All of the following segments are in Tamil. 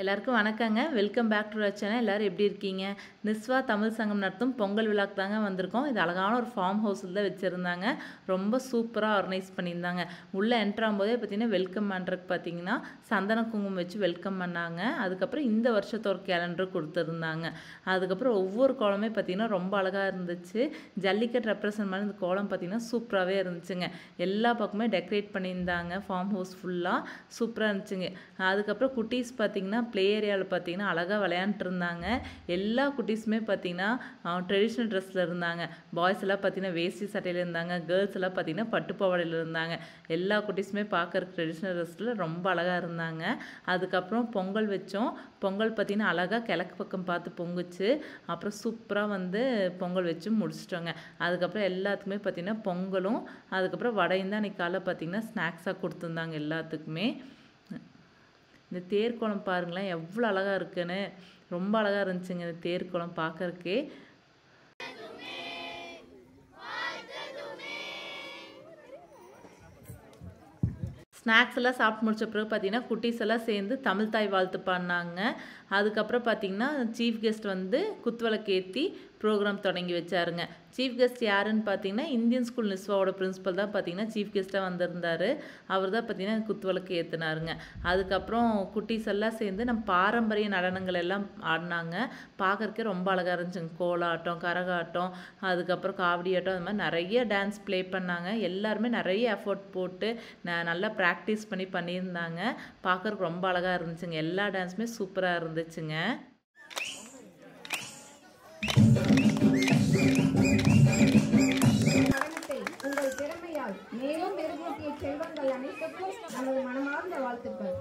எல்லாருக்கும் வணக்கங்க. Welcome back to our channel. எல்லாரும் எப்படி இருக்கீங்க? நிஸ்வா தமிழ் சங்கம் நடத்தும் பொங்கல் விழாக்கு தாங்க வந்திருக்கோம். இது அழகான ஒரு ஃபார்ம் ஹவுஸில் தான் வச்சுருந்தாங்க. ரொம்ப சூப்பராக ஆர்கனைஸ் பண்ணியிருந்தாங்க. உள்ளே என்ட்ரு ஆகும்போதே பார்த்தீங்கன்னா வெல்கம் பண்ணுறதுக்கு பார்த்தீங்கன்னா சந்தன குங்குமம் வச்சு வெல்கம் பண்ணாங்க. அதுக்கப்புறம் இந்த வருஷத்தோட கேலண்டர் கொடுத்துருந்தாங்க. அதுக்கப்புறம் ஒவ்வொரு கோலமே பார்த்தீங்கன்னா ரொம்ப அழகாக இருந்துச்சு. ஜல்லிக்கட்டு ரெப்ரசன்ட் மாதிரி இந்த கோலம் பார்த்தீங்கன்னா சூப்பராகவே இருந்துச்சுங்க. எல்லா பக்கமே டெக்கரேட் பண்ணியிருந்தாங்க. ஃபார்ம் ஹவுஸ் ஃபுல்லாக சூப்பராக இருந்துச்சுங்க. அதுக்கப்புறம் குட்டீஸ் பார்த்தீங்கன்னா ப்ளே ஏரியாவில் பார்த்தீங்கன்னா அழகாக விளையாண்டுட்டு இருந்தாங்க. எல்லா குட்டீஸுமே பார்த்தீங்கன்னா ட்ரெடிஷ்னல் ட்ரெஸ்ஸில் இருந்தாங்க. பாய்ஸ் எல்லாம் பார்த்தீங்கன்னா வேஷ்டி சட்டையில் இருந்தாங்க. கேர்ள்ஸ் எல்லாம் பார்த்தீங்கன்னா பட்டுப்பாவாடையில் இருந்தாங்க. எல்லா குட்டீஸுமே பார்க்குறக்கு ட்ரெடிஷ்னல் ட்ரெஸ்ஸில் ரொம்ப அழகாக இருந்தாங்க. அதுக்கப்புறம் பொங்கல் வச்சோம். பொங்கல் பார்த்தீங்கன்னா அழகாக கிழக்கு பக்கம் பார்த்து பொங்குச்சு. அப்புறம் சூப்பராக பொங்கல் வச்சு முடிச்சிட்டோங்க. அதுக்கப்புறம் எல்லாத்துக்குமே பார்த்தீங்கன்னா பொங்கலும் அதுக்கப்புறம் வடையும் தான் அன்றைக்கி காலைல பார்த்தீங்கன்னா ஸ்நாக்ஸாக கொடுத்துருந்தாங்க எல்லாத்துக்குமே. இந்த தேர்கோளம் பாருங்களேன் எவ்வளோ அழகாக இருக்குன்னு. ரொம்ப அழகாக இருந்துச்சுங்க இந்த தேர்கோளம் பார்க்கறக்கே. ஸ்நாக்ஸ் எல்லாம் சாப்பிட்டு முடிச்ச பிறகு பார்த்தீங்கன்னா குட்டீஸ் எல்லாம் சேர்ந்து தமிழ் தாய் வாழ்த்து பாடினாங்க. அதுக்கப்புறம் பார்த்தீங்கன்னா சீஃப் கெஸ்ட் குத்துவிளக்கு ஏற்றி ப்ரோக்ராம் தொடங்கி வச்சாருங்க. சீஃப் கெஸ்ட் யாருன்னு பார்த்தீங்கன்னா இந்தியன் ஸ்கூல் நிஸ்வாவோட பிரின்சிபல் தான் பார்த்தீங்கன்னா சீஃப் கெஸ்ட்டாக வந்திருந்தார். அவர் தான் பார்த்தீங்கன்னா குத்துவிளக்கு ஏற்றினாருங்க. அதுக்கப்புறம் குட்டீஸ் எல்லாம் சேர்ந்து நம்ம பாரம்பரிய நடனங்கள் எல்லாம் ஆடினாங்க. பார்க்குறக்கே ரொம்ப அழகாக இருந்துச்சுங்க. கோலாட்டம், கரகாட்டம், அதுக்கப்புறம் காவடி ஆட்டம், அது மாதிரி நிறைய டான்ஸ் ப்ளே பண்ணாங்க. எல்லாருமே நிறைய எஃபோர்ட் போட்டு நல்லா ப்ராக்டிஸ் பண்ணியிருந்தாங்க. பார்க்குறக்கு ரொம்ப அழகாக இருந்துச்சுங்க. எல்லா டான்ஸுமே சூப்பராக இருந்துச்சுங்க. உங்கள் திறமையால் மேலும் மெருகூட்டிய செல்வங்கள் அனைத்துக்கும் நமது மனமார்ந்த வாழ்த்துக்கள்.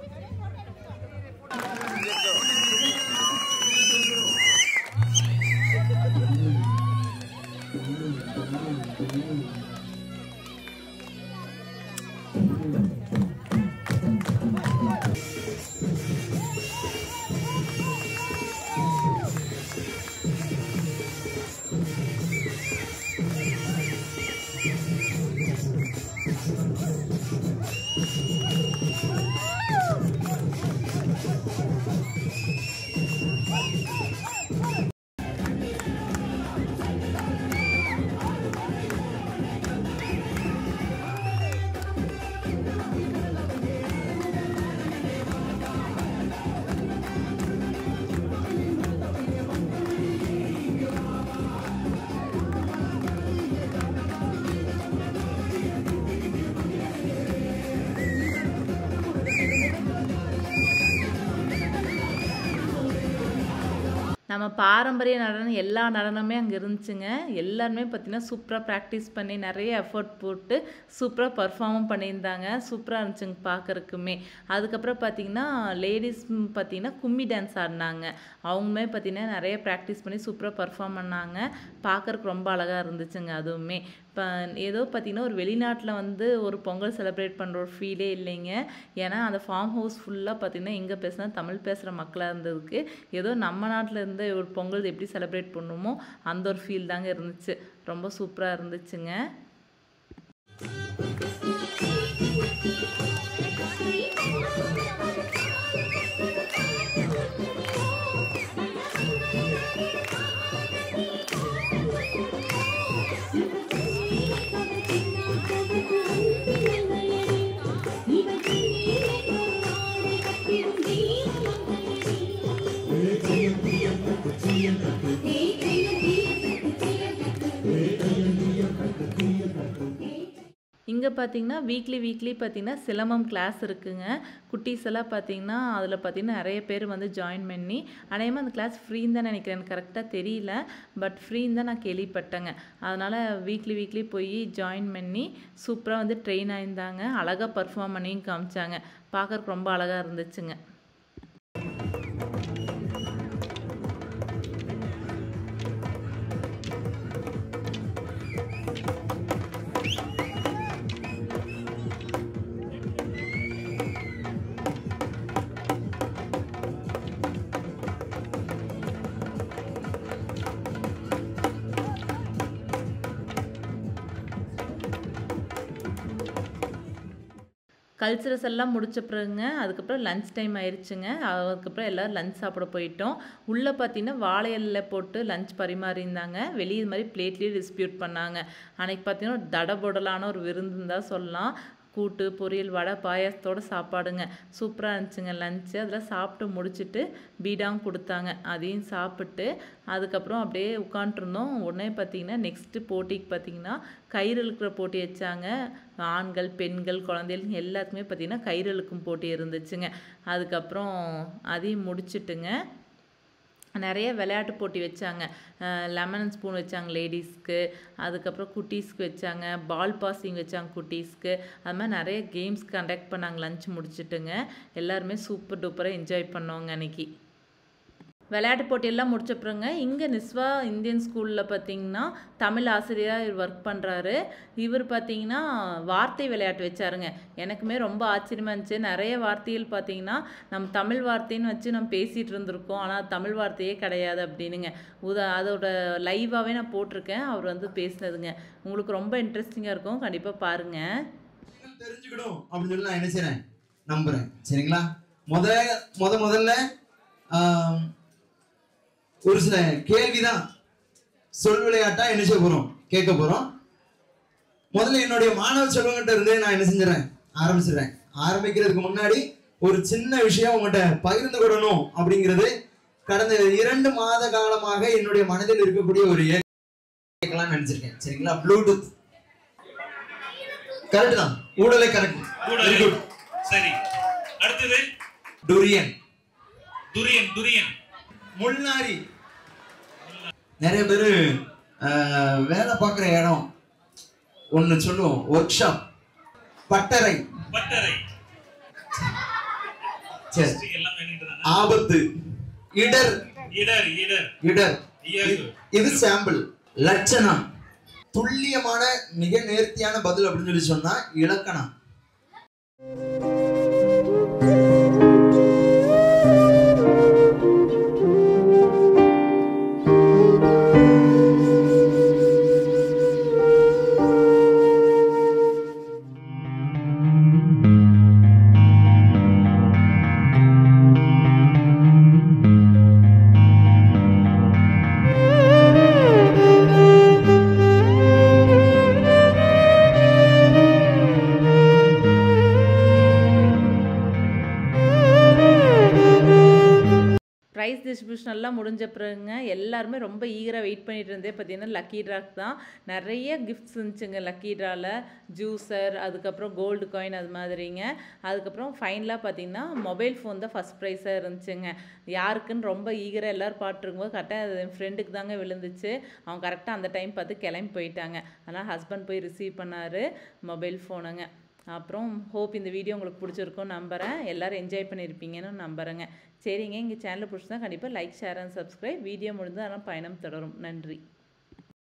நம்ம பாரம்பரிய நடனம் எல்லா நடனமே அங்கே இருந்துச்சுங்க. எல்லாருமே பார்த்திங்கன்னா சூப்பராக ப்ராக்டிஸ் பண்ணி நிறைய எஃபர்ட் போட்டு சூப்பராக பர்ஃபார்மும் பண்ணியிருந்தாங்க. சூப்பராக இருந்துச்சுங்க பார்க்குறக்குமே. அதுக்கப்புறம் பார்த்திங்கன்னா லேடிஸ் பார்த்திங்கன்னா கும்மி டான்ஸ் ஆடினாங்க. அவங்களுமே பார்த்திங்கன்னா நிறைய ப்ராக்டிஸ் பண்ணி சூப்பராக பர்ஃபார்ம் பண்ணாங்க. பார்க்குறக்கு ரொம்ப அழகாக இருந்துச்சுங்க. அதுவுமே இப்போ ஏதோ பார்த்திங்கன்னா ஒரு வெளிநாட்டில் ஒரு பொங்கல் செலிப்ரேட் பண்ணுற ஒரு ஃபீலே இல்லைங்க. ஏன்னா அந்த ஃபார்ம் ஹவுஸ் ஃபுல்லாக பார்த்திங்கன்னா இங்கே பேசுனா தமிழ் பேசுகிற மக்களாக இருந்ததுக்கு ஏதோ நம்ம நாட்டில் இருந்து ஒரு பொங்கல் எப்படி செலிப்ரேட் பண்ணுமோ அந்த ஒரு ஃபீல் தாங்க இருந்துச்சு. ரொம்ப சூப்பராக இருந்துச்சுங்க. இங்கே பார்த்தீங்கன்னா வீக்லி பார்த்தீங்கன்னா சிலம்பம் கிளாஸ் இருக்குங்க. குட்டீஸ் எல்லாம் பார்த்தீங்கன்னா அதில் பார்த்தீங்கன்னா நிறைய பேர் ஜாயின் பண்ணி அநேகமாக அந்த கிளாஸ் ஃப்ரீன்னு தான் நினைக்கிறேன். எனக்கு கரெக்டாக தெரியல, பட் ஃப்ரீன்னு தான் நான் கேள்விப்பட்டேங்க. அதனால் வீக்லி போய் ஜாயின் பண்ணி சூப்பராக ட்ரெயின் ஆயிருந்தாங்க. அழகாக பர்ஃபார்ம் பண்ணியும் காமிச்சாங்க. பார்க்குறக்கு ரொம்ப அழகாக இருந்துச்சுங்க. கல்ச்சரல்ஸ் எல்லாம் முடிச்ச பிறகுங்க அதுக்கப்புறம் லஞ்ச் டைம் ஆயிடுச்சுங்க. அதுக்கப்புறம் எல்லோரும் லஞ்ச் சாப்பிட போயிட்டோம். உள்ளே பார்த்தீங்கன்னா வாழை இலையில போட்டு லஞ்ச் பரிமாறியிருந்தாங்க. வெளியே இது மாதிரி பிளேட்லேயே டிஸ்ட்ரிபியூட் பண்ணாங்க. அன்றைக்கி பார்த்தீங்கன்னா ஒரு தடபுடலான ஒரு விருந்துன்னு தான் சொல்லலாம். கூட்டு, பொரியல், வடை, பாயாசத்தோட சாப்பாடுங்க. சூப்பராக இருந்துச்சுங்க லஞ்சு. அதெல்லாம் சாப்பிட்டு முடிச்சுட்டு பீடாவும் கொடுத்தாங்க. அதையும் சாப்பிட்டு அதுக்கப்புறம் அப்படியே உட்காண்ட்ருந்தோம். உடனே பார்த்தீங்கன்னா நெக்ஸ்ட்டு போட்டிக்கு பார்த்தீங்கன்னா கயிறு இழுக்கிற போட்டி வச்சாங்க. ஆண்கள், பெண்கள், குழந்தைகள் எல்லாத்துக்குமே பார்த்தீங்கன்னா கயிறு இழுக்கும் போட்டி இருந்துச்சுங்க. அதுக்கப்புறம் அதையும் முடிச்சுட்டுங்க நிறைய விளையாட்டு போட்டி வச்சாங்க. லெமன் அண்ட் ஸ்பூன் வச்சாங்க லேடிஸ்க்கு. அதுக்கப்புறம் குட்டீஸ்க்கு வச்சாங்க. பால் பாசிங் வச்சாங்க குட்டீஸ்க்கு. அது மாதிரி நிறைய கேம்ஸ் கண்டக்ட் பண்ணாங்க லஞ்ச் முடிச்சுட்டுங்க. எல்லாருமே சூப்பர் டூப்பராக என்ஜாய் பண்ணோங்க அன்றைக்கி. விளையாட்டு போட்டியெல்லாம் முடிச்சப்புறங்க இங்கே நிஸ்வா இந்தியன் ஸ்கூலில் பார்த்தீங்கன்னா தமிழ் ஆசிரியராக ஒர்க் பண்ணுறாரு. இவர் பார்த்தீங்கன்னா வார்த்தை விளையாட்டு வச்சாருங்க. எனக்குமே ரொம்ப ஆச்சரியமாக இருந்துச்சு. நிறைய வார்த்தைகள் பார்த்தீங்கன்னா நம்ம தமிழ் வார்த்தைன்னு வச்சு நம்ம பேசிகிட்டு இருந்திருக்கோம். ஆனால் தமிழ் வார்த்தையே கிடையாது அப்படின்னுங்க. அதோட லைவாகவே நான் போட்டிருக்கேன். அவர் வந்து பேசினதுங்க. உங்களுக்கு ரொம்ப இன்ட்ரெஸ்டிங்காக இருக்கும். கண்டிப்பாக பாருங்கள். தெரிஞ்சுக்கணும் அப்படின்னு சொல்லி நான் என்ன செய்கிறேன் நம்புகிறேன். சரிங்களா? முதல்ல ஒரு சில கேள்விதான் சொல் விளையாட்டா என்ன செய்ய போறோம் கேட்க போறோம். முதல்ல என்னுடைய மாணவ செல்வங்கிட்ட இருந்து நான் என்ன செஞ்சிடறேன் ஆரம்பிச்சிடுறேன். ஆரம்பிக்கிறதுக்கு முன்னாடி ஒரு சின்ன விஷயம் உங்கள்கிட்ட பகிர்ந்து கொள்ளணும் அப்படிங்கிறது கடந்த 2 மாத காலமாக என்னுடைய மனதில் இருக்கக்கூடிய ஒரு கேட்கலாம் நினைச்சிருக்கேன். சரிங்களா? ப்ளூடூத் கரெக்ட் தான். ஊடலை கரெக்ட். சரி, அடுத்தது டுரியன். துரியன் முள்நாரி. நிறைய பேரு வேலை பார்க்குற இடம் ஒன்று சொல்லுவோம், ஒர்க் ஷாப். பட்டறை. சரி. ஆபத்து. இடர். இது சாம்பிள். லட்சணம். துல்லியமான மிக நேர்த்தியான பதில் அப்படின்னு சொல்லி சொன்னா இலக்கணம். ப்ரைஸ் டிஸ்ட்ரிபியூஷன் எல்லாம் முடிஞ்ச பிறகுங்க எல்லாருமே ரொம்ப ஈகராக வெயிட் பண்ணிட்டு இருந்தே பார்த்தீங்கன்னா லக்கி ட்ராக் தான். நிறைய கிஃப்ட்ஸ் இருந்துச்சுங்க லக்கி ட்ராவில். ஜூஸர், அதுக்கப்புறம் கோல்டு காயின், அது மாதிரிங்க. அதுக்கப்புறம் ஃபைனலாக பார்த்தீங்கன்னா மொபைல் ஃபோன் தான் ஃபஸ்ட் ப்ரைஸாக இருந்துச்சுங்க. யாருக்குன்னு ரொம்ப ஈகராக எல்லோரும் பாட்டுருக்கும்போது கரெக்டாக அது என் ஃப்ரெண்டுக்கு தாங்க விழுந்துச்சு. அவங்க கரெக்டாக அந்த டைம் பார்த்து கிளம்பி போயிட்டாங்க. அதனால் ஹஸ்பண்ட் போய் ரிசீவ் பண்ணார் மொபைல் ஃபோனுங்க. அப்புறம் ஹோப் இந்த வீடியோ உங்களுக்கு பிடிச்சிருக்கும்னு நம்புகிறேன். எல்லோரும் என்ஜாய் பண்ணியிருப்பீங்கன்னு நம்புகிறேங்க. சரிங்க, எங்கள் சேனலை பிடிச்சிருந்தா கண்டிப்பாக like, share and subscribe. Video முடிந்தால் அதெல்லாம் பயணம் தொடரும். நன்றி.